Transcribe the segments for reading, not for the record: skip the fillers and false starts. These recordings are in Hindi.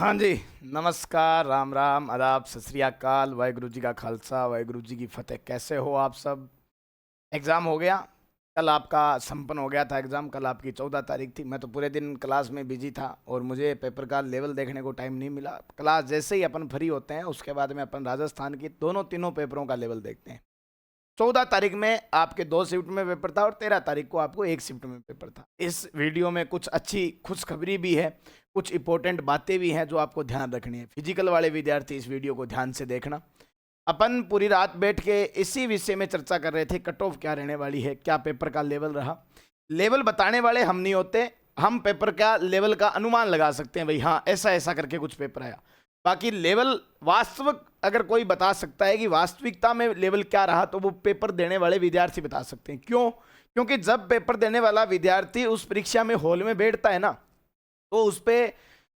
हाँ जी, नमस्कार, राम राम, आदाब, सत श्री अकाल, वाहेगुरु जी का खालसा, वाहेगुरु जी की फतेह। कैसे हो आप सब? एग्ज़ाम हो गया? कल आपका संपन्न हो गया था एग्ज़ाम, कल आपकी 14 तारीख थी। मैं तो पूरे दिन क्लास में बिजी था और मुझे पेपर का लेवल देखने को टाइम नहीं मिला। क्लास जैसे ही अपन फ्री होते हैं, उसके बाद में अपन राजस्थान की दोनों तीनों पेपरों का लेवल देखते हैं। 14 तारीख में आपके 2 शिफ्ट में पेपर था और 13 तारीख को आपको 1 शिफ्ट में पेपर था। इस वीडियो में कुछ अच्छी खुशखबरी भी है, कुछ इंपॉर्टेंट बातें भी हैं जो आपको ध्यान रखनी है। फिजिकल वाले विद्यार्थी इस वीडियो को ध्यान से देखना। अपन पूरी रात बैठ के इसी विषय में चर्चा कर रहे थे, कट ऑफ क्या रहने वाली है, क्या पेपर का लेवल रहा। लेवल बताने वाले हम नहीं होते, हम पेपर का लेवल का अनुमान लगा सकते हैं, भाई हाँ ऐसा ऐसा करके कुछ पेपर आया। बाकी लेवल वास्तविक अगर कोई बता सकता है कि वास्तविकता में लेवल क्या रहा, तो वो पेपर देने वाले विद्यार्थी बता सकते हैं। क्यों? क्योंकि जब पेपर देने वाला विद्यार्थी उस परीक्षा में हॉल में बैठता है ना, तो उस पर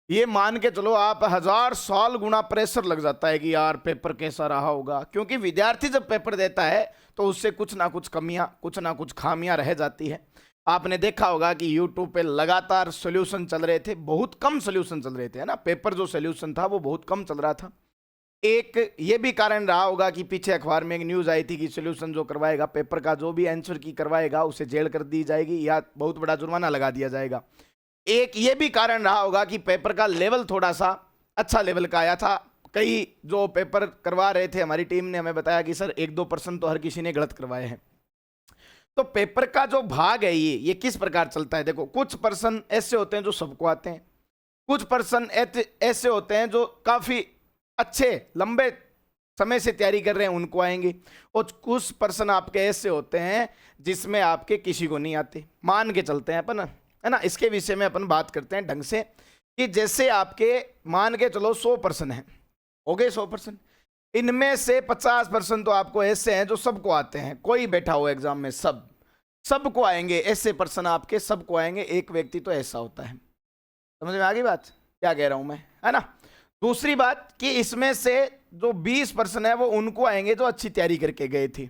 ये मान के चलो आप 1000 साल गुना प्रेशर लग जाता है कि यार पेपर कैसा रहा होगा। क्योंकि विद्यार्थी जब पेपर देता है तो उससे कुछ ना कुछ कमियां, कुछ ना कुछ खामियां रह जाती है। आपने देखा होगा कि YouTube पे लगातार सॉल्यूशन चल रहे थे, बहुत कम सॉल्यूशन चल रहे थे, है ना। पेपर जो सॉल्यूशन था वो बहुत कम चल रहा था। एक ये भी कारण रहा होगा कि पीछे अखबार में एक न्यूज़ आई थी कि सॉल्यूशन जो करवाएगा, पेपर का जो भी आंसर की करवाएगा, उसे जेल कर दी जाएगी या बहुत बड़ा जुर्माना लगा दिया जाएगा। एक ये भी कारण रहा होगा कि पेपर का लेवल थोड़ा सा अच्छा लेवल का आया था। कई जो पेपर करवा रहे थे, हमारी टीम ने हमें बताया कि सर 1-2% तो हर किसी ने गलत करवाए हैं। तो पेपर का जो भाग है ये किस प्रकार चलता है, देखो कुछ पर्सन ऐसे होते हैं जो सबको आते हैं, कुछ पर्सन ऐसे होते हैं जो काफ़ी अच्छे लंबे समय से तैयारी कर रहे हैं, उनको आएंगे। और कुछ पर्सन आपके ऐसे होते हैं जिसमें आपके किसी को नहीं आते। मान के चलते हैं अपन, है ना, इसके विषय में अपन बात करते हैं ढंग से कि जैसे आपके मान के चलो 100% हैं, हो गए 100%, इनमें से 50% तो आपको ऐसे हैं जो सबको आते हैं। कोई बैठा हो एग्जाम में, सबको आएंगे, ऐसे पर्सन आपके सबको आएंगे। एक व्यक्ति तो ऐसा होता है। समझ में आ गई बात क्या कह रहा हूं मैं, है ना। दूसरी बात कि इसमें से जो 20% है वो उनको आएंगे जो अच्छी तैयारी करके गए थे।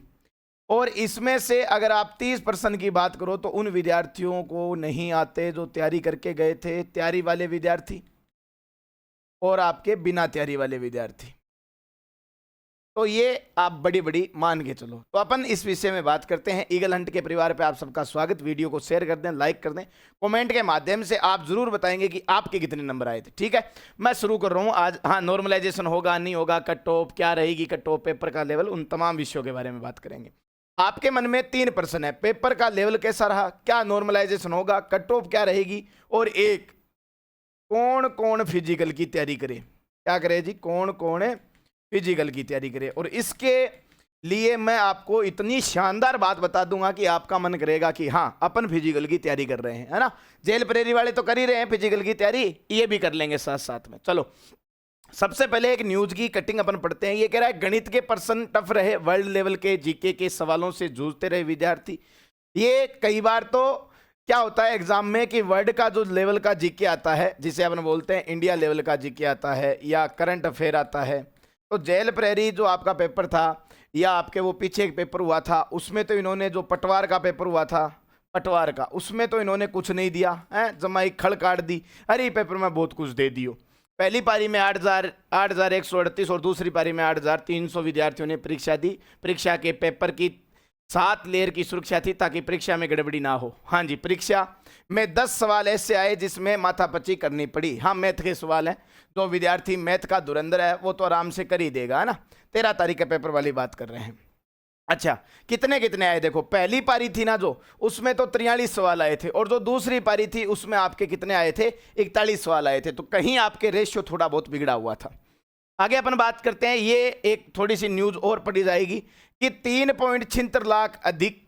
और इसमें से अगर आप 30% की बात करो तो उन विद्यार्थियों को नहीं आते जो तैयारी करके गए थे, तैयारी वाले विद्यार्थी और आपके बिना तैयारी वाले विद्यार्थी। तो ये आप बड़ी बड़ी मान के चलो। तो अपन इस विषय में बात करते हैं। ईगल हंट के परिवार पे आप सबका स्वागत। वीडियो को शेयर कर दें, लाइक कर दें, कमेंट के माध्यम से आप जरूर बताएंगे कि आपके कितने नंबर आए थे। ठीक है, मैं शुरू कर रहा हूं आज। हाँ, नॉर्मलाइजेशन होगा नहीं होगा, कट ऑफ क्या रहेगी, कट ऑफ पेपर का लेवल, उन तमाम विषयों के बारे में बात करेंगे। आपके मन में 3 प्रश्न है, पेपर का लेवल कैसा रहा, क्या नॉर्मलाइजेशन होगा, कट ऑफ क्या रहेगी, और एक कौन कौन फिजिकल की तैयारी करे। क्या करे जी? कौन कौन फिजिकल की तैयारी करे। और इसके लिए मैं आपको इतनी शानदार बात बता दूंगा कि आपका मन करेगा कि हाँ अपन फिजिकल की तैयारी कर रहे हैं, है ना। जेल प्रेरी वाले तो कर ही रहे हैं फिजिकल की तैयारी, ये भी कर लेंगे साथ साथ में। चलो सबसे पहले एक न्यूज की कटिंग अपन पढ़ते हैं। ये कह रहा है गणित के प्रश्न टफ रहे, वर्ल्ड लेवल के जीके के सवालों से जूझते रहे विद्यार्थी। ये कई बार तो क्या होता है एग्जाम में कि वर्ल्ड का जो लेवल का जीके आता है, जिसे अपन बोलते हैं इंडिया लेवल का जीके आता है या करंट अफेयर आता है, तो जेल प्रेरी जो आपका पेपर था या आपके वो पीछे एक पेपर हुआ था, उसमें तो इन्होंने जो पटवार का पेपर हुआ था, पटवार का, उसमें तो इन्होंने कुछ नहीं दिया है, जमाई खड़ काट दी। अरे पेपर में बहुत कुछ दे दियो। पहली पारी में 8,138 और दूसरी पारी में 8,300 विद्यार्थियों ने परीक्षा दी। परीक्षा के पेपर की 7 लेयर की सुरक्षा थी ताकि परीक्षा में गड़बड़ी ना हो। हाँ जी, परीक्षा में 10 सवाल ऐसे आए जिसमें माथापच्ची करनी पड़ी। हाँ, मैथ के सवाल हैं, जो विद्यार्थी मैथ का धुरंधर है वो तो आराम से कर ही देगा, है ना। 13 तारीख के पेपर वाली बात कर रहे हैं। अच्छा, कितने कितने आए देखो। पहली पारी थी ना जो, उसमें तो 43 सवाल आए थे, और जो दूसरी पारी थी उसमें आपके कितने आए थे? 41 सवाल आए थे। तो कहीं आपके रेशियो थोड़ा बहुत बिगड़ा हुआ था। आगे अपन बात करते हैं। ये एक थोड़ी सी न्यूज और पढ़ी जाएगी कि 3.76 लाख अधिक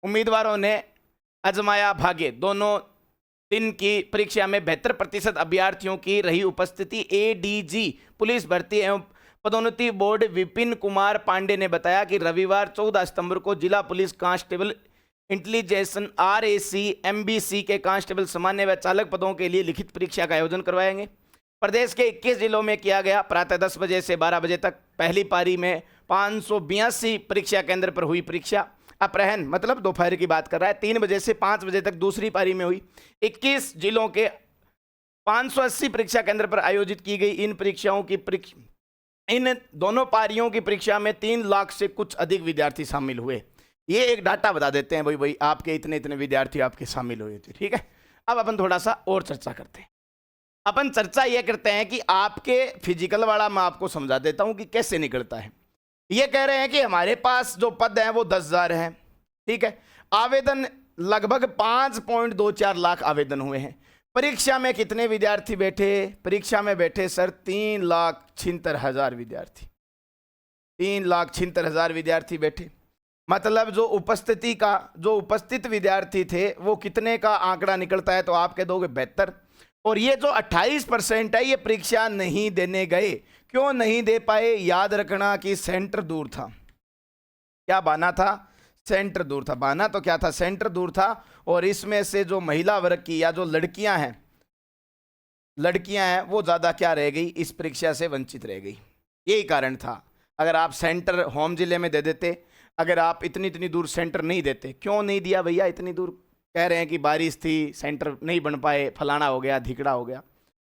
उम्मीदवारों ने आजमाया भाग्य। दोनों दिन की परीक्षा में 72% अभ्यर्थियों की रही उपस्थिति। एडीजी पुलिस भर्ती एवं पदोन्नति बोर्ड विपिन कुमार पांडे ने बताया कि रविवार 14 सितंबर को जिला police constable intelligence RAC MBC के कांस्टेबल सामान्य व चालक पदों के लिए लिखित परीक्षा का आयोजन करवाएंगे। प्रदेश के 21 जिलों में किया गया। प्रातः 10 बजे से 12 बजे तक पहली पारी में 582 परीक्षा केंद्र पर हुई परीक्षा। अपराह्न मतलब दोपहर की बात कर रहा है, 3 बजे से 5 बजे तक दूसरी पारी में हुई। 21 जिलों के 580 परीक्षा केंद्र पर आयोजित की गई इन परीक्षाओं की इन दोनों पारियों की परीक्षा में 3 लाख से कुछ अधिक विद्यार्थी शामिल हुए। ये एक डाटा बता देते हैं भाई आपके इतने इतने विद्यार्थी आपके शामिल हुए थे। ठीक है, अब अपन थोड़ा सा और चर्चा करते हैं। अपन चर्चा ये करते हैं कि आपके फिजिकल वाला मैं आपको समझा देता हूं कि कैसे निकलता है। ये कह रहे हैं कि हमारे पास जो पद हैं वो 10,000 हैं। ठीक है, आवेदन लगभग 5.24 लाख आवेदन हुए हैं। परीक्षा में कितने विद्यार्थी बैठे? परीक्षा में बैठे सर 3,76,000 विद्यार्थी। 3,76,000 विद्यार्थी बैठे। मतलब जो उपस्थित विद्यार्थी थे वो कितने का आंकड़ा निकलता है? तो आप कह दोगे 72। और ये जो 28% है ये परीक्षा नहीं देने गए। क्यों नहीं दे पाए? याद रखना कि सेंटर दूर था। क्या बहाना था? सेंटर दूर था। बहाना तो क्या था? सेंटर दूर था। और इसमें से जो महिला वर्ग की या जो लड़कियां हैं वो ज्यादा क्या रह गई? इस परीक्षा से वंचित रह गई। यही कारण था। अगर आप सेंटर होम जिले में दे देते, अगर आप इतनी दूर सेंटर नहीं देते। क्यों नहीं दिया भैया इतनी दूर? कह रहे हैं कि बारिश थी, सेंटर नहीं बन पाए, फलाना हो गया, धिकड़ा हो गया।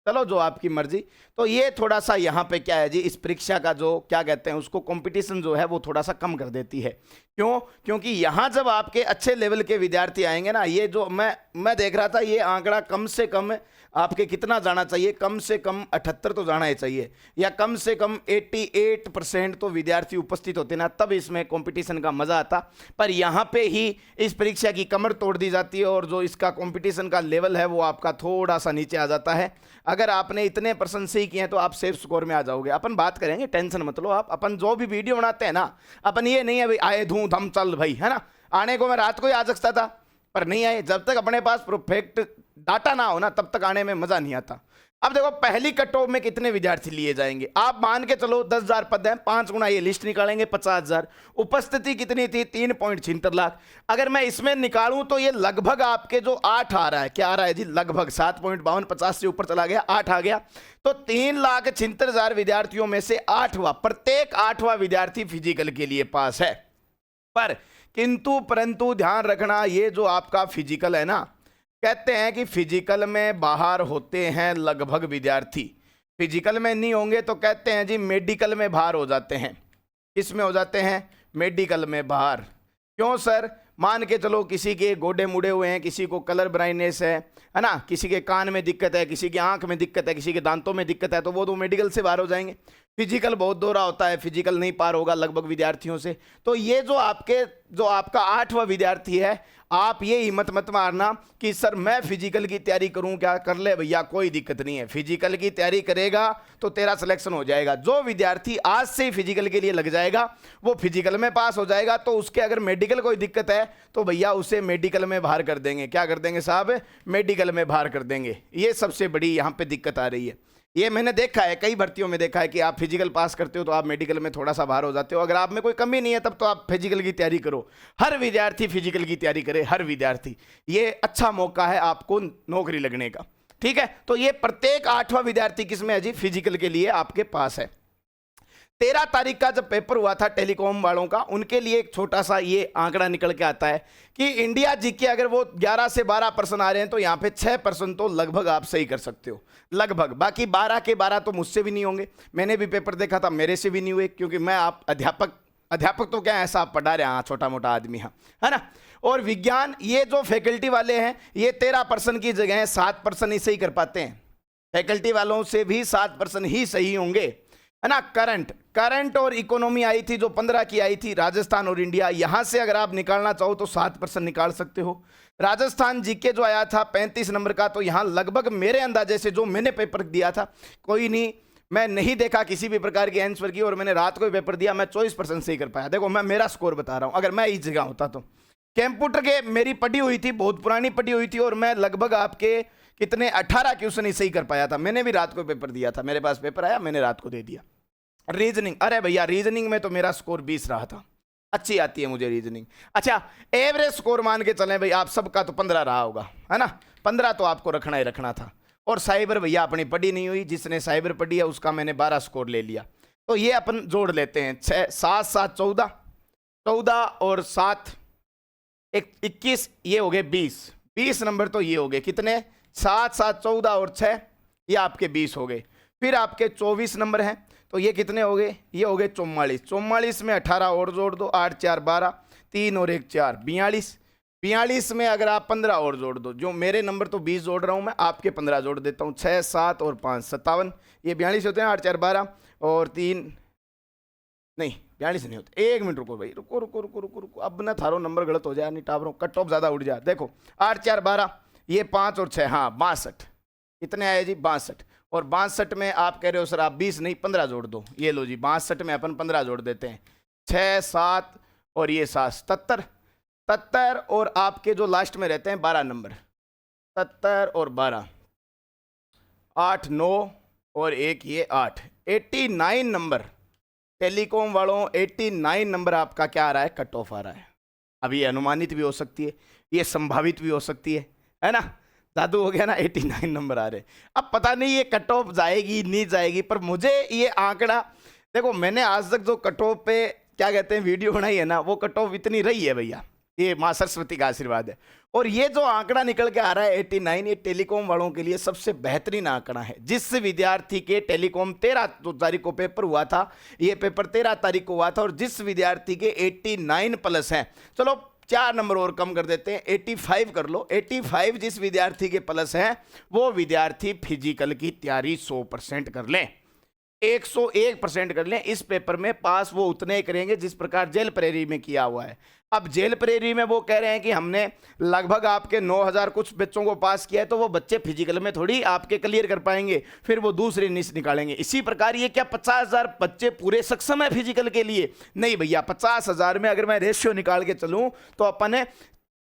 चलो जो आपकी मर्जी। तो ये थोड़ा सा यहाँ पे क्या है जी, इस परीक्षा का जो क्या कहते हैं उसको, कंपटीशन जो है वो थोड़ा सा कम कर देती है। क्यों? क्योंकि यहाँ जब आपके अच्छे लेवल के विद्यार्थी आएंगे ना, ये जो मैं देख रहा था, ये आंकड़ा कम से कम आपके कितना जाना चाहिए? कम से कम 78 तो जाना ही चाहिए, या कम से कम 88% तो विद्यार्थी उपस्थित होते ना, तब इसमें कंपटीशन का मजा आता। पर यहाँ पे ही इस परीक्षा की कमर तोड़ दी जाती है और जो इसका कंपटीशन का लेवल है वो आपका थोड़ा सा नीचे आ जाता है। अगर आपने इतने % सही किए हैं तो आप सेफ स्कोर में आ जाओगे। अपन बात करेंगे, टेंशन मत लो आप। अपन जो भी वीडियो बनाते हैं ना, अपन ये नहीं है भाई आए धूम धम चल भाई, है ना। आने को मैं रात को ही आ सकता था पर नहीं आए। जब तक अपने पास परफेक्ट डाटा ना हो ना, तब तक आने में मजा नहीं आता। अब देखो पहली कट ऑफ में कितने विद्यार्थी लिए जाएंगे? आप मान के चलो 10,000 पद हैं, 5 गुना ये लिस्ट निकालेंगे 50,000। उपस्थिति कितनी थी? 3.76 लाख। अगर मैं इसमें निकालूं तो ये लगभग आपके जो 8 आ रहा है, क्या आ रहा है जी? लगभग 7.52, 50 से ऊपर चला गया, 8 आ गया। तो 3,76,000 विद्यार्थियों में से प्रत्येक 8वां विद्यार्थी फिजिकल के लिए पास है। पर किंतु परंतु ध्यान रखना, ये जो आपका फिजिकल है ना, कहते हैं कि फिजिकल में बाहर होते हैं लगभग विद्यार्थी। फिजिकल में नहीं होंगे तो कहते हैं जी मेडिकल में बाहर हो जाते हैं। किस में हो जाते हैं? मेडिकल में बाहर। क्यों सर? मान के चलो किसी के गोडे मुड़े हुए हैं, किसी को कलर ब्राइटनेस है ना, किसी के कान में दिक्कत है, किसी की आंख में दिक्कत है, किसी के दांतों में दिक्कत है, तो वो तो मेडिकल से बाहर हो जाएंगे। फिजिकल बहुत दोहरा होता है, फिजिकल नहीं पार होगा लगभग विद्यार्थियों से। तो ये जो आपका 8वां विद्यार्थी है, आप ये हिम्मत मत मारना कि सर मैं फिजिकल की तैयारी करूं, क्या कर ले भैया, कोई दिक्कत नहीं है। फिजिकल की तैयारी करेगा तो तेरा सिलेक्शन हो जाएगा। जो विद्यार्थी आज से ही फिजिकल के लिए लग जाएगा वो फिजिकल में पास हो जाएगा। तो उसके अगर मेडिकल कोई दिक्कत है तो भैया उसे मेडिकल में बाहर कर देंगे। क्या कर देंगे साहब? मेडिकल में बाहर कर देंगे। ये सबसे बड़ी यहाँ पे दिक्कत आ रही है। ये मैंने देखा है, कई भर्तियों में देखा है कि आप फिजिकल पास करते हो तो आप मेडिकल में थोड़ा सा बाहर हो जाते हो। अगर आप में कोई कमी नहीं है तब तो आप फिजिकल की तैयारी करो। हर विद्यार्थी फिजिकल की तैयारी करे, हर विद्यार्थी। ये अच्छा मौका है आपको नौकरी लगने का। ठीक है, तो ये प्रत्येक 8वां विद्यार्थी किसमें है जी? फिजिकल के लिए आपके पास है। 13 तारीख का जब पेपर हुआ था टेलीकॉम वालों का, उनके लिए एक छोटा सा ये आंकड़ा निकल के आता है कि इंडिया जीके अगर वो 11 से 12% आ रहे हैं तो यहाँ पे 6% तो लगभग आप सही कर सकते हो, लगभग। बाकी 12 के 12 तो मुझसे भी नहीं होंगे। मैंने भी पेपर देखा था, मेरे से भी नहीं हुए, क्योंकि मैं आप अध्यापक तो क्या ऐसा आप पढ़ा रहे हैं, छोटा मोटा आदमी, हाँ, है ना। और विज्ञान, ये जो फैकल्टी वाले हैं ये 13% की जगह 7% ही सही कर पाते हैं। फैकल्टी वालों से भी 7% ही सही होंगे, है ना। करंट और इकोनॉमी आई थी जो 15 की आई थी, राजस्थान और इंडिया। यहां से अगर आप निकालना चाहो तो 7% निकाल सकते हो। राजस्थान जीके जो आया था 35 नंबर का, तो यहां लगभग मेरे अंदाजे से जो मैंने पेपर दिया था, कोई नहीं, मैं नहीं देखा किसी भी प्रकार की आंसर की, और मैंने रात को ही पेपर दिया, मैं 24% सही कर पाया। देखो मैं मेरा स्कोर बता रहा हूं, अगर मैं इस जगह होता तो। कंप्यूटर के मेरी पढ़ी हुई थी, बहुत पुरानी पढ़ी हुई थी, और मैं लगभग आपके कितने 18 क्वेश्चन ही सही कर पाया था। मैंने भी रात को पेपर दिया था, मेरे पास पेपर आया, मैंने रात को दे दिया। रीजनिंग, अरे भैया रीजनिंग में तो मेरा स्कोर 20 रहा था, अच्छी आती है मुझे रीजनिंग। अच्छा, एवरेज स्कोर मान के चलें भाई आप सबका तो 15 रहा होगा, है ना। 15 तो आपको रखना ही रखना था। और साइबर भैया अपनी पढ़ी नहीं हुई, जिसने साइबर पढ़ी है उसका मैंने 12 स्कोर ले लिया। तो ये अपन जोड़ लेते हैं, 6 7 7 14, 14 और 7 21, ये हो गए 20 नंबर। तो ये हो गए कितने? 7 7 14 और 6 ये आपके 20 हो गए। फिर आपके 24 नंबर हैं, तो ये कितने हो गए, ये हो गए 44। 44 में 18 और जोड़ दो, 8 4 12, 3 और 1 4, 42। 42 में अगर आप 15 और जोड़ दो, जो मेरे नंबर तो 20 जोड़ रहा हूँ मैं, आपके 15 जोड़ देता हूँ, 6 7 और 5 57। ये 42 होते हैं, 8 4 12 और 3, नहीं 42 नहीं होते। 1 मिनट रुको भाई, रुको रुको रुको रुको रुको, अब ना थारो नंबर गलत हो जाए, नहीं टावरों कट ऑफ ज़्यादा उड़ जाए। देखो 8 4 12, ये 5 और 6, हाँ 62। कितने आए जी, 62। और 62 में आप कह रहे हो सर आप 20 नहीं 15 जोड़ दो, ये लो जी 62 में अपन 15 जोड़ देते हैं, 6 7 और ये 7, 77। 77 और आपके जो लास्ट में रहते हैं 12 नंबर, 77 और 12, 8 9 और 1 ये 8, 89 नंबर। टेलीकॉम वालों 89 नंबर आपका क्या आ रहा है, कट ऑफ आ रहा है। अब ये अनुमानित भी हो सकती है, ये संभावित भी हो सकती है ना, जादू हो गया ना, 89 नंबर आ रहे। अब पता नहीं ये कट ऑफ जाएगी नहीं जाएगी, पर मुझे ये आंकड़ा, देखो मैंने आज तक जो कट ऑफ पे क्या कहते हैं वीडियो बनाई है ना, वो कट ऑफ इतनी रही है भैया, ये माँ सरस्वती का आशीर्वाद है। और ये जो आंकड़ा निकल के आ रहा है 89, ये टेलीकॉम वालों के लिए सबसे बेहतरीन आंकड़ा है। जिस विद्यार्थी के टेलीकॉम 13 तारीख को पेपर हुआ था, ये पेपर 13 तारीख को हुआ था, और जिस विद्यार्थी के 89 प्लस हैं, चलो 4 नंबर और कम कर देते हैं, 85 कर लो, 85 जिस विद्यार्थी के प्लस हैं, वो विद्यार्थी फिजिकल की तैयारी 100% कर लें, 101% कर लें। इस पेपर में पास वो उतने ही करेंगे जिस प्रकार जेल प्रेरी में किया हुआ है। अब जेल प्रेरी में वो कह रहे हैं कि हमने लगभग आपके 9000 कुछ बच्चों को पास किया है, तो वो बच्चे फिजिकल में थोड़ी आपके क्लियर कर पाएंगे, फिर वो दूसरे निश निकालेंगे। इसी प्रकार ये क्या 50,000 बच्चे पूरे सक्षम है फिजिकल के लिए? नहीं भैया, 50,000 में अगर मैं रेशियो निकाल के चलूं तो अपन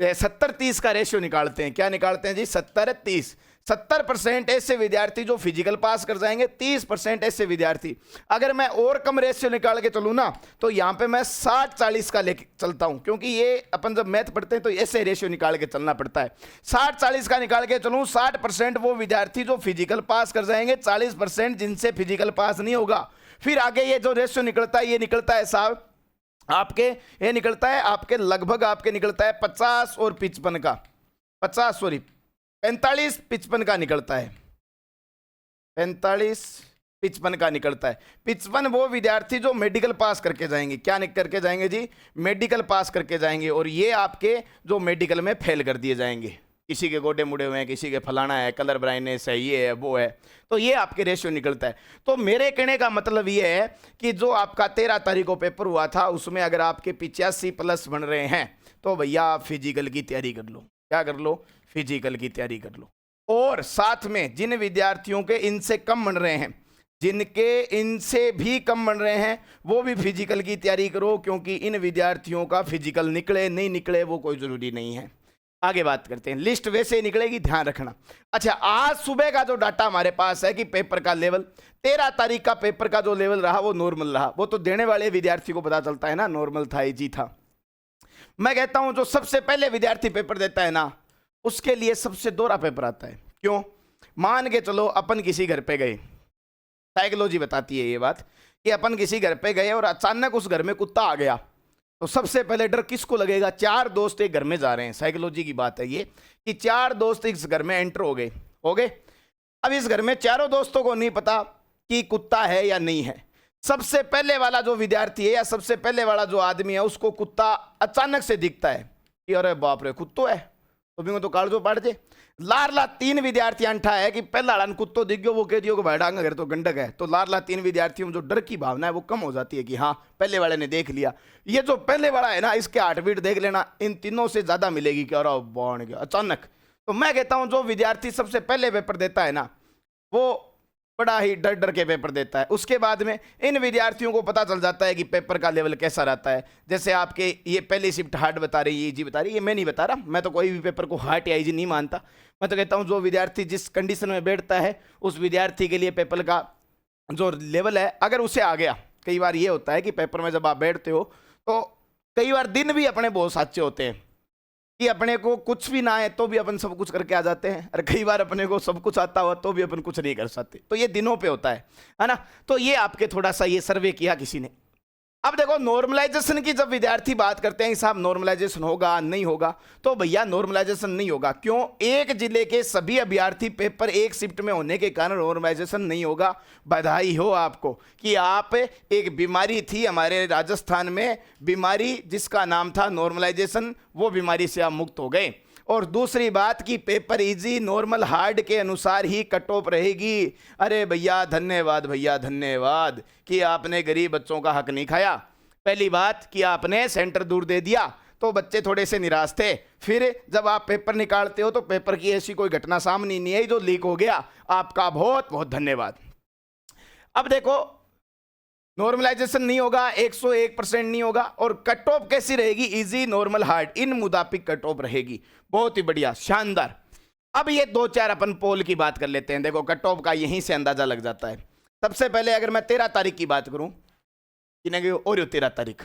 70-30 का रेशियो निकालते हैं। क्या निकालते हैं जी? 70-30। 70% ऐसे विद्यार्थी जो फिजिकल पास कर जाएंगे, 30% ऐसे विद्यार्थी। अगर मैं और कम रेशियो निकाल के चलूँ ना, तो यहाँ पे मैं 60-40 का लेके चलता हूँ, क्योंकि ये अपन जब मैथ पढ़ते हैं तो ऐसे रेशियो निकाल के चलना पड़ता है। 60-40 का निकाल के चलूँ, 60% वो विद्यार्थी जो फिजिकल पास कर जाएंगे, 40% जिनसे फिजिकल पास नहीं होगा। फिर आगे ये जो रेशियो निकलता है, ये निकलता है साहब आपके, ये निकलता है आपके लगभग आपके निकलता है 50 और 55 का, 45-55 का निकलता है, 45-55 का निकलता है। 55 वो विद्यार्थी जो मेडिकल पास करके जाएंगे। क्या करके जाएंगे जी? मेडिकल पास करके जाएंगे। और ये आपके जो मेडिकल में फेल कर दिए जाएंगे, किसी के गोडे मुड़े हुए हैं, किसी के फलाना है, कलर ब्राइटनेस है, ये है वो है, तो ये आपके रेशियो निकलता है। तो मेरे कहने का मतलब ये है कि जो आपका 13 तारीख को पेपर हुआ था, उसमें अगर आपके 85+ बन रहे हैं, तो भैया आप फिजिकल की तैयारी कर लो। क्या कर लो? फिजिकल की तैयारी कर लो। और साथ में जिन विद्यार्थियों के इनसे कम बन रहे हैं, जिनके इनसे भी कम बन रहे हैं, वो भी फिजिकल की तैयारी करो, क्योंकि इन विद्यार्थियों का फिजिकल निकले नहीं निकले वो कोई ज़रूरी नहीं है। आगे बात करते हैं, लिस्ट वैसे ही निकलेगी, ध्यान रखना। अच्छा, आज सुबह का जो डाटा हमारे पास है कि पेपर का लेवल, 13 तारीख का पेपर का जो लेवल रहा वो नॉर्मल रहा। वो तो देने वाले विद्यार्थी को पता चलता है ना, नॉर्मल था, इजी था। मैं कहता हूं जो सबसे पहले विद्यार्थी पेपर देता है ना, उसके लिए सबसे दोहरा पेपर आता है। क्यों? मान के चलो अपन किसी घर पे गए, साइकोलॉजी बताती है ये बात कि अपन किसी घर पे गए और अचानक उस घर में कुत्ता आ गया, तो सबसे पहले डर किसको लगेगा? 4 दोस्त एक घर में जा रहे हैं, साइकोलॉजी की बात है ये कि 4 दोस्त इस घर में एंटर हो गए। अब इस घर में चारों दोस्तों को नहीं पता कि कुत्ता है या नहीं है। सबसे पहले वाला जो विद्यार्थी है या सबसे पहले वाला जो आदमी है, उसको कुत्ता अचानक से दिखता है कि अरे बाप रे कुत्तो है, तो भी तो काल जो पाड़ दे। लारला 3 विद्यार्थी अंठा है कि पहला लान कुत्तो दिख गयो, वो कह दियो कि भाई डांगा घर तो गंडक है, तो लारला 3 विद्यार्थियों में जो डर की भावना है वो कम हो जाती है कि हाँ पहले वाले ने देख लिया। ये जो पहले वाला है ना, इसके हार्टबीट देख लेना, इन तीनों से ज्यादा मिलेगी कि अरे बन गया अचानक। तो मैं कहता हूं जो विद्यार्थी सबसे पहले पेपर देता है ना, वो बड़ा ही डर डर के पेपर देता है। उसके बाद में इन विद्यार्थियों को पता चल जाता है कि पेपर का लेवल कैसा रहता है। जैसे आपके ये पहली शिफ्ट हार्ड बता रही है, इजी बता रही है, ये मैं नहीं बता रहा, मैं तो कोई भी पेपर को हार्ड या इजी नहीं मानता। मैं तो कहता हूँ जो विद्यार्थी जिस कंडीशन में बैठता है, उस विद्यार्थी के लिए पेपर का जो लेवल है, अगर उसे आ गया, कई बार ये होता है कि पेपर में जब आप बैठते हो तो कई बार दिन भी अपने बहुत अच्छे होते हैं कि अपने को कुछ भी ना आए तो भी अपन सब कुछ करके आ जाते हैं, और कई बार अपने को सब कुछ आता हुआ तो भी अपन कुछ नहीं कर सकते। तो ये दिनों पे होता है ना। तो ये आपके थोड़ा सा ये सर्वे किया किसी ने, अब देखो नॉर्मलाइजेशन की जब विद्यार्थी बात करते हैं साहब नॉर्मलाइजेशन होगा नहीं होगा, तो भैया नॉर्मलाइजेशन नहीं होगा। क्यों? एक जिले के सभी अभ्यर्थी पेपर एक शिफ्ट में होने के कारण नॉर्मलाइजेशन नहीं होगा। बधाई हो आपको कि आप, एक बीमारी थी हमारे राजस्थान में, बीमारी जिसका नाम था नॉर्मलाइजेशन, वो बीमारी से आप मुक्त हो गए। और दूसरी बात कि पेपर इजी नॉर्मल हार्ड के अनुसार ही कट ऑफ रहेगी। अरे भैया धन्यवाद कि आपने गरीब बच्चों का हक नहीं खाया। पहली बात कि आपने सेंटर दूर दे दिया तो बच्चे थोड़े से निराश थे, फिर जब आप पेपर निकालते हो तो पेपर की ऐसी कोई घटना सामने नहीं आई जो लीक हो गया। आपका बहुत बहुत धन्यवाद। अब देखो नॉर्मलाइजेशन नहीं होगा, 101% नहीं होगा, और कट ऑफ कैसी रहेगी? इजी नॉर्मल हार्ड इन मुताबिक कट ऑफ रहेगी। बहुत ही बढ़िया, शानदार। अब ये 2-4 अपन पोल की बात कर लेते हैं। देखो कट ऑफ का यहीं से अंदाजा लग जाता है। सबसे पहले अगर मैं 13 तारीख की बात करूं कि और 13 तारीख,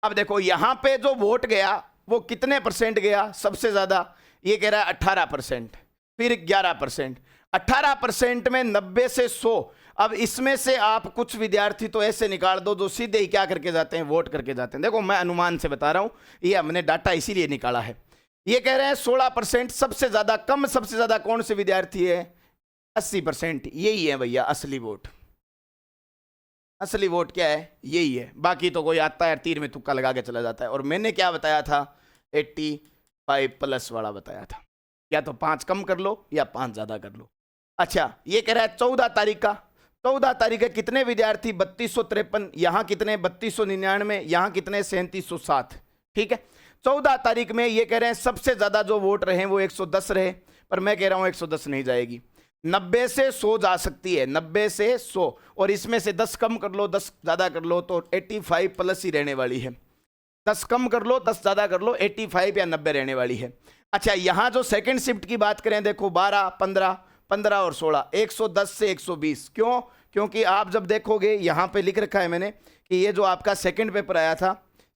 अब देखो यहां पे जो वोट गया वो कितने परसेंट गया? सबसे ज्यादा ये कह रहा है 18%, फिर 11%, 18% में 90 से 100। अब इसमें से आप कुछ विद्यार्थी तो ऐसे निकाल दो जो सीधे ही क्या करके जाते हैं? वोट करके जाते हैं। देखो मैं अनुमान से बता रहा हूं, ये हमने डाटा इसीलिए निकाला है। ये कह रहे हैं 16%। सबसे ज्यादा कम, सबसे ज्यादा कौन से विद्यार्थी है? 80%। यही है भैया असली वोट। असली वोट क्या है? यही है। बाकी तो कोई आता है तीर में तुक्का लगा के चला जाता है। और मैंने क्या बताया था? 85+ वाला बताया था। या तो 5 कम कर लो या 5 ज्यादा कर लो। अच्छा, ये कह रहा है 14 तारीख का। 14 तारीख के कितने विद्यार्थी? 3253। यहाँ कितने? 3299। यहाँ कितने? 3707। ठीक है। 14 तारीख में ये कह रहे हैं सबसे ज्यादा जो वोट रहे वो 110 रहे, पर मैं कह रहा हूं 110 नहीं जाएगी, 90 से 100 जा सकती है। 90 से 100, और इसमें से 10 कम कर लो 10 ज्यादा कर लो तो 85+ ही रहने वाली है। 10 कम कर लो 10 ज्यादा कर लो, 85 या 90 रहने वाली है। अच्छा, यहां जो सेकंड शिफ्ट की बात करें, देखो 12, 15, 15 और 16, 110 से 120। क्यों? क्योंकि आप जब देखोगे यहां पे लिख रखा है मैंने कि ये जो आपका सेकंड पेपर आया था,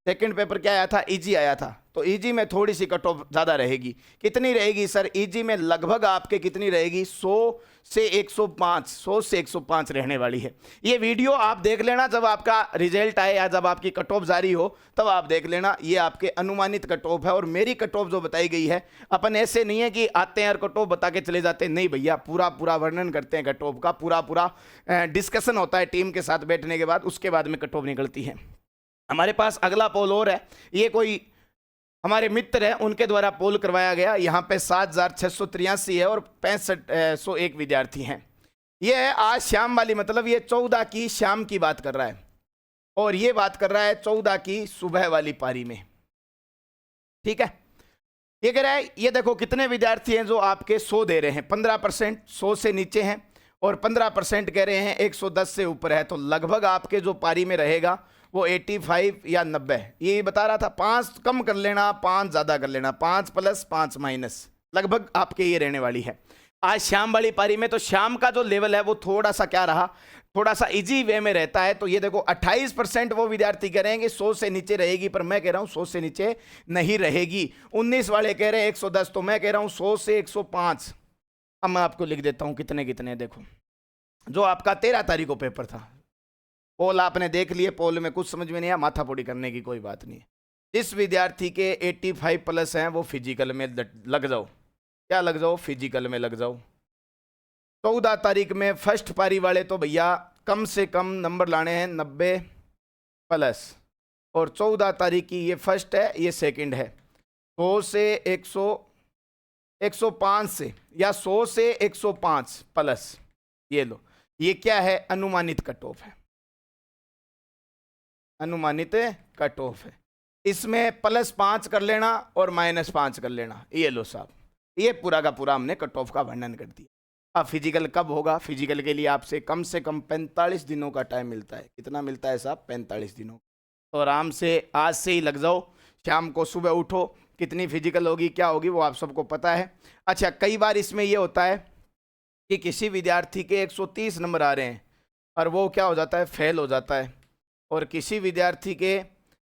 सेकंड पेपर क्या आया था? इजी आया था। तो इजी में थोड़ी सी कट ऑफ ज्यादा रहेगी। कितनी रहेगी सर? इजी में लगभग आपके कितनी रहेगी? 100 से 105, 100 से 105 रहने वाली है। ये वीडियो आप देख लेना जब आपका रिजल्ट आए या जब आपकी कट ऑफ जारी हो, तब आप देख लेना। ये आपके अनुमानित कट ऑफ है, और मेरी कट ऑफ जो बताई गई है, अपन ऐसे नहीं है कि आते हैं और कट ऑफ बता के चले जाते हैं। नहीं भैया, पूरा पूरा वर्णन करते हैं कट ऑफ का, पूरा पूरा डिस्कशन होता है टीम के साथ बैठने के बाद, उसके बाद में कट ऑफ निकलती है। हमारे पास अगला पोल और है। ये कोई हमारे मित्र है, उनके द्वारा पोल करवाया गया। यहाँ पे 7683 है और 6501 विद्यार्थी हैं। ये है आज शाम वाली, मतलब ये 14 की शाम की बात कर रहा है, और ये बात कर रहा है 14 की सुबह वाली पारी में। ठीक है। ये कह रहा है, ये देखो कितने विद्यार्थी हैं जो आपके 100 दे रहे हैं। 15% 100 से नीचे हैं, और 15% कह रहे हैं 110 से ऊपर है। तो लगभग आपके जो पारी में रहेगा वो 85 या 90, ये बता रहा था। 5 कम कर लेना, 5 ज्यादा कर लेना, 5 प्लस 5 माइनस, लगभग आपके ये रहने वाली है। आज शाम वाली पारी में तो शाम का जो लेवल है वो थोड़ा सा क्या रहा? थोड़ा सा इजी वे में रहता है। तो ये देखो 28% वो विद्यार्थी कह रहे हैं कि 100 से नीचे रहेगी, पर मैं कह रहा हूं 100 से नीचे नहीं रहेगी। 19 वाले कह रहे हैं 110, तो मैं कह रहा हूं 100 से 105। अब मैं आपको लिख देता हूं कितने कितने। देखो जो आपका 13 तारीख को पेपर था, पोल आपने देख लिए, पोल में कुछ समझ में नहीं आया, माथापोड़ी करने की कोई बात नहीं है। जिस विद्यार्थी के 85+ हैं वो फिजिकल में लग जाओ। क्या लग जाओ? फिजिकल में लग जाओ। 14 तारीख में फर्स्ट पारी वाले तो भैया कम से कम नंबर लाने हैं 90+, और 14 तारीख की ये फर्स्ट है, ये सेकंड है। 100 से 105 से, या 100 से 105+, ये लो। ये क्या है? अनुमानित कट ऑफ है। अनुमानित कट ऑफ है। इसमें +5 कर लेना और -5 कर लेना। ये लो साहब, ये पूरा का पूरा हमने कट ऑफ का वर्णन कर दिया। अब फिजिकल कब होगा? फिजिकल के लिए आपसे कम से कम 45 दिनों का टाइम मिलता है। कितना मिलता है साहब? 45 दिनों। तो आराम से आज से ही लग जाओ। शाम को सुबह उठो, कितनी फिजिकल होगी क्या होगी वो आप सबको पता है। अच्छा, कई बार इसमें ये होता है कि किसी विद्यार्थी के 130 नंबर आ रहे हैं और वो क्या हो जाता है? फेल हो जाता है। और किसी विद्यार्थी के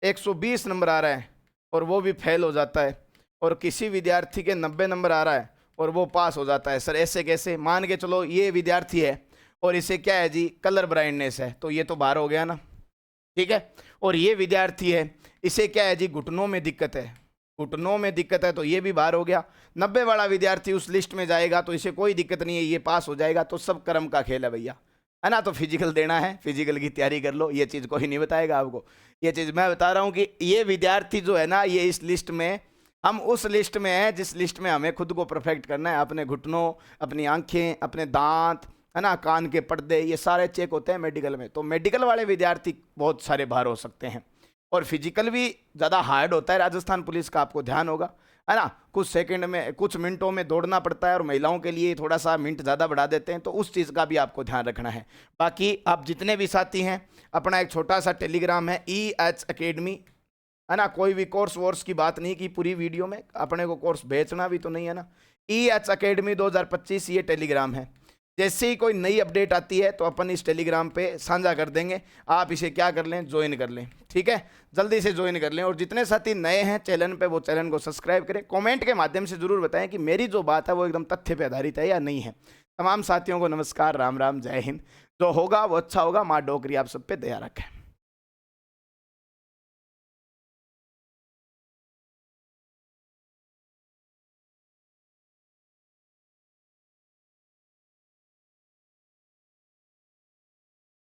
120 नंबर आ रहा है और वो भी फेल हो जाता है। और किसी विद्यार्थी के 90 नंबर आ रहा है और वो पास हो जाता है। सर ऐसे कैसे? मान के चलो ये विद्यार्थी है और इसे क्या है जी? कलर ब्लाइंडनेस है, तो ये तो बाहर हो गया ना। ठीक है। और ये विद्यार्थी है, इसे क्या है जी, घुटनों में दिक्कत है, घुटनों में दिक्कत है, तो ये भी बाहर हो गया। 90 वाला विद्यार्थी उस लिस्ट में जाएगा तो इसे कोई दिक्कत नहीं है, ये पास हो जाएगा। तो सब कर्म का खेल है भैया, है ना। तो फिजिकल देना है, फिजिकल की तैयारी कर लो, ये चीज़ कोई नहीं बताएगा आपको, ये चीज़ मैं बता रहा हूँ कि ये विद्यार्थी जो है ना, ये इस लिस्ट में, हम उस लिस्ट में है जिस लिस्ट में हमें खुद को परफेक्ट करना है। अपने घुटनों, अपनी आंखें, अपने दांत, है ना, कान के पर्दे, ये सारे चेक होते हैं मेडिकल में। तो मेडिकल वाले विद्यार्थी बहुत सारे बाहर हो सकते हैं। और फिजिकल भी ज़्यादा हार्ड होता है राजस्थान पुलिस का, आपको ध्यान होगा, है ना। कुछ सेकंड में, कुछ मिनटों में दौड़ना पड़ता है, और महिलाओं के लिए थोड़ा सा मिनट ज़्यादा बढ़ा देते हैं, तो उस चीज़ का भी आपको ध्यान रखना है। बाकी आप जितने भी साथी हैं, अपना एक छोटा सा टेलीग्राम है EH अकेडमी, है ना। कोई भी कोर्स वोर्स की बात नहीं की पूरी वीडियो में, अपने को कोर्स बेचना भी तो नहीं है ना। EH अकेडमी 2025 ये टेलीग्राम है। जैसे ही कोई नई अपडेट आती है तो अपन इस टेलीग्राम पे साझा कर देंगे, आप इसे क्या कर लें, ज्वाइन कर लें, ठीक है। जल्दी से ज्वाइन कर लें। और जितने साथी नए हैं चैनल पे, वो चैनल को सब्सक्राइब करें। कमेंट के माध्यम से जरूर बताएं कि मेरी जो बात है वो एकदम तथ्य पे आधारित है या नहीं है। तमाम साथियों को नमस्कार, राम राम, जय हिंद। जो होगा वो अच्छा होगा, माँ डोकरी आप सब पे दया रखें।